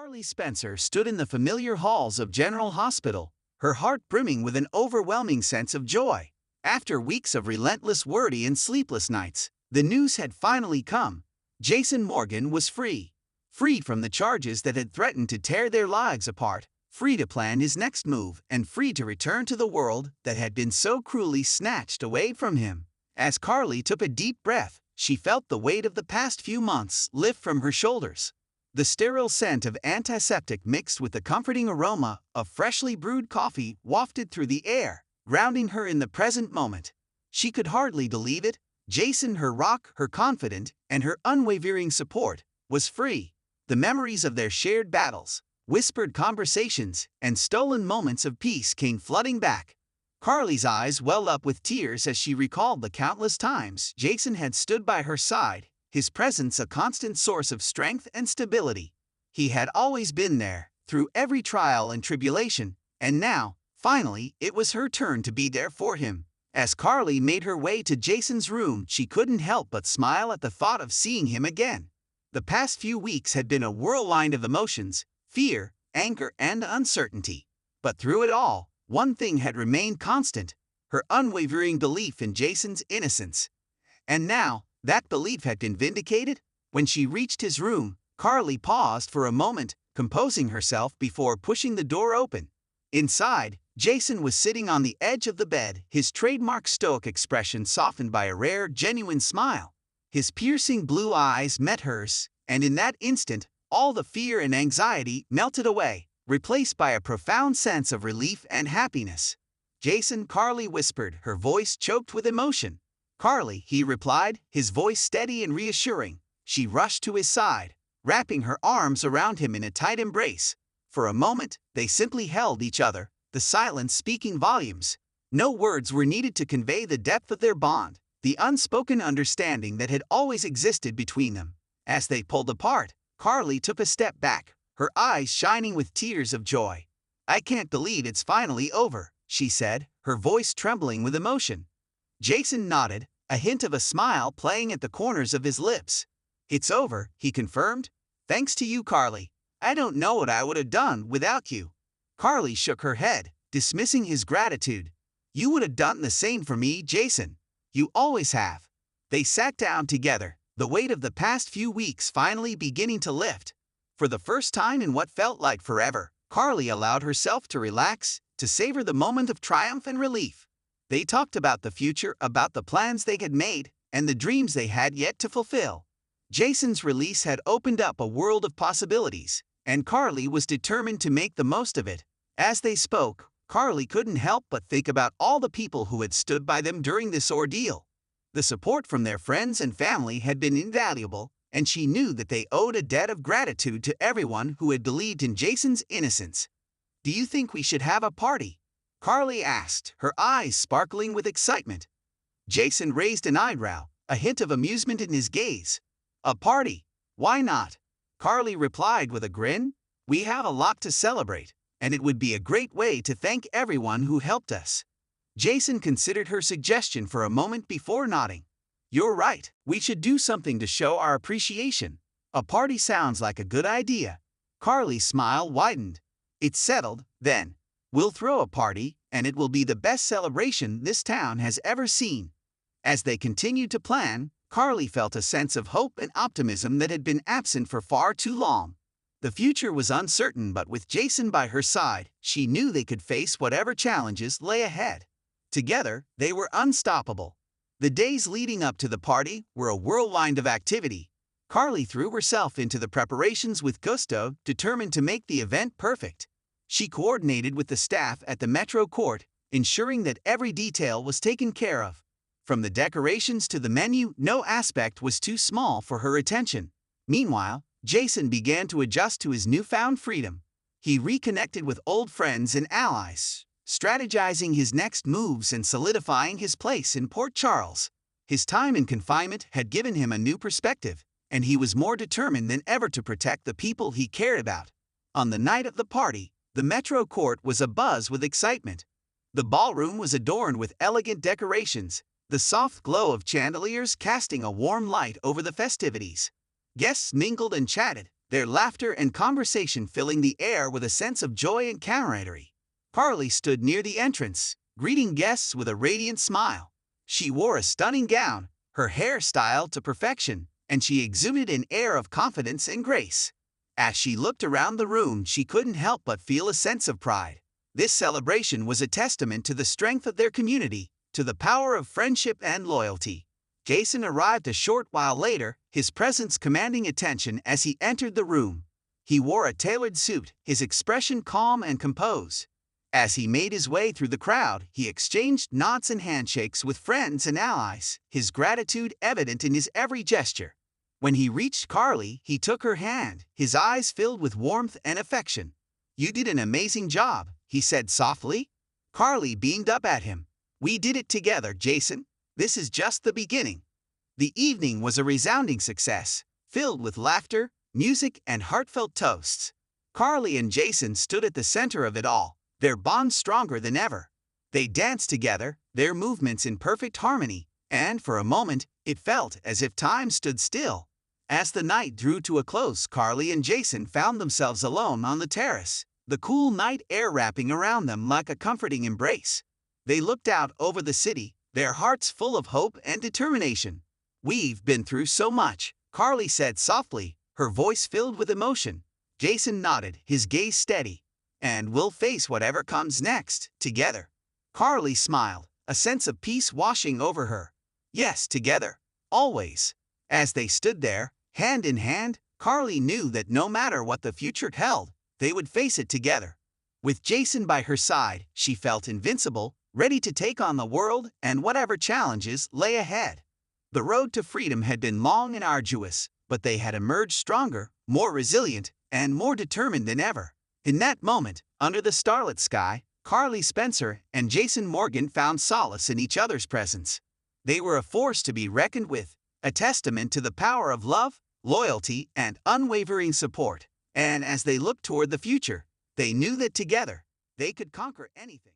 Carly Spencer stood in the familiar halls of General Hospital, her heart brimming with an overwhelming sense of joy. After weeks of relentless worry and sleepless nights, the news had finally come. Jason Morgan was free. Free from the charges that had threatened to tear their lives apart, free to plan his next move, and free to return to the world that had been so cruelly snatched away from him. As Carly took a deep breath, she felt the weight of the past few months lift from her shoulders. The sterile scent of antiseptic mixed with the comforting aroma of freshly brewed coffee wafted through the air, grounding her in the present moment. She could hardly believe it. Jason, her rock, her confidant, and her unwavering support, was free. The memories of their shared battles, whispered conversations, and stolen moments of peace came flooding back. Carly's eyes welled up with tears as she recalled the countless times Jason had stood by her side, his presence a constant source of strength and stability. He had always been there, through every trial and tribulation, and now, finally, it was her turn to be there for him. As Carly made her way to Jason's room, she couldn't help but smile at the thought of seeing him again. The past few weeks had been a whirlwind of emotions, fear, anger, and uncertainty. But through it all, one thing had remained constant: her unwavering belief in Jason's innocence. And now, that belief had been vindicated. When she reached his room, Carly paused for a moment, composing herself before pushing the door open. Inside, Jason was sitting on the edge of the bed, his trademark stoic expression softened by a rare, genuine smile. His piercing blue eyes met hers, and in that instant, all the fear and anxiety melted away, replaced by a profound sense of relief and happiness. "Jason," Carly whispered, her voice choked with emotion. "Carly," he replied, his voice steady and reassuring. She rushed to his side, wrapping her arms around him in a tight embrace. For a moment, they simply held each other, the silence speaking volumes. No words were needed to convey the depth of their bond, the unspoken understanding that had always existed between them. As they pulled apart, Carly took a step back, her eyes shining with tears of joy. "I can't believe it's finally over," she said, her voice trembling with emotion. Jason nodded, a hint of a smile playing at the corners of his lips. "It's over," he confirmed. "Thanks to you, Carly. I don't know what I would have done without you." Carly shook her head, dismissing his gratitude. "You would have done the same for me, Jason. You always have." They sat down together, the weight of the past few weeks finally beginning to lift. For the first time in what felt like forever, Carly allowed herself to relax, to savor the moment of triumph and relief. They talked about the future, about the plans they had made, and the dreams they had yet to fulfill. Jason's release had opened up a world of possibilities, and Carly was determined to make the most of it. As they spoke, Carly couldn't help but think about all the people who had stood by them during this ordeal. The support from their friends and family had been invaluable, and she knew that they owed a debt of gratitude to everyone who had believed in Jason's innocence. "Do you think we should have a party?" Carly asked, her eyes sparkling with excitement. Jason raised an eyebrow, a hint of amusement in his gaze. "A party? Why not?" Carly replied with a grin. "We have a lot to celebrate, and it would be a great way to thank everyone who helped us." Jason considered her suggestion for a moment before nodding. "You're right, we should do something to show our appreciation. A party sounds like a good idea." Carly's smile widened. "It's settled, then. We'll throw a party, and it will be the best celebration this town has ever seen." As they continued to plan, Carly felt a sense of hope and optimism that had been absent for far too long. The future was uncertain, but with Jason by her side, she knew they could face whatever challenges lay ahead. Together, they were unstoppable. The days leading up to the party were a whirlwind of activity. Carly threw herself into the preparations with gusto, determined to make the event perfect. She coordinated with the staff at the Metro Court, ensuring that every detail was taken care of. From the decorations to the menu, no aspect was too small for her attention. Meanwhile, Jason began to adjust to his newfound freedom. He reconnected with old friends and allies, strategizing his next moves and solidifying his place in Port Charles. His time in confinement had given him a new perspective, and he was more determined than ever to protect the people he cared about. On the night of the party, the Metro Court was abuzz with excitement. The ballroom was adorned with elegant decorations, the soft glow of chandeliers casting a warm light over the festivities. Guests mingled and chatted, their laughter and conversation filling the air with a sense of joy and camaraderie. Carly stood near the entrance, greeting guests with a radiant smile. She wore a stunning gown, her hair styled to perfection, and she exuded an air of confidence and grace. As she looked around the room, she couldn't help but feel a sense of pride. This celebration was a testament to the strength of their community, to the power of friendship and loyalty. Jason arrived a short while later, his presence commanding attention as he entered the room. He wore a tailored suit, his expression calm and composed. As he made his way through the crowd, he exchanged nods and handshakes with friends and allies, his gratitude evident in his every gesture. When he reached Carly, he took her hand, his eyes filled with warmth and affection. "You did an amazing job," he said softly. Carly beamed up at him. "We did it together, Jason. This is just the beginning." The evening was a resounding success, filled with laughter, music, and heartfelt toasts. Carly and Jason stood at the center of it all, their bond stronger than ever. They danced together, their movements in perfect harmony, and for a moment, it felt as if time stood still. As the night drew to a close, Carly and Jason found themselves alone on the terrace, the cool night air wrapping around them like a comforting embrace. They looked out over the city, their hearts full of hope and determination. "We've been through so much," Carly said softly, her voice filled with emotion. Jason nodded, his gaze steady. "And we'll face whatever comes next, together." Carly smiled, a sense of peace washing over her. "Yes, together. Always." As they stood there, hand in hand, Carly knew that no matter what the future held, they would face it together. With Jason by her side, she felt invincible, ready to take on the world and whatever challenges lay ahead. The road to freedom had been long and arduous, but they had emerged stronger, more resilient, and more determined than ever. In that moment, under the starlit sky, Carly Spencer and Jason Morgan found solace in each other's presence. They were a force to be reckoned with, a testament to the power of love, loyalty, and unwavering support. And as they looked toward the future, they knew that together, they could conquer anything.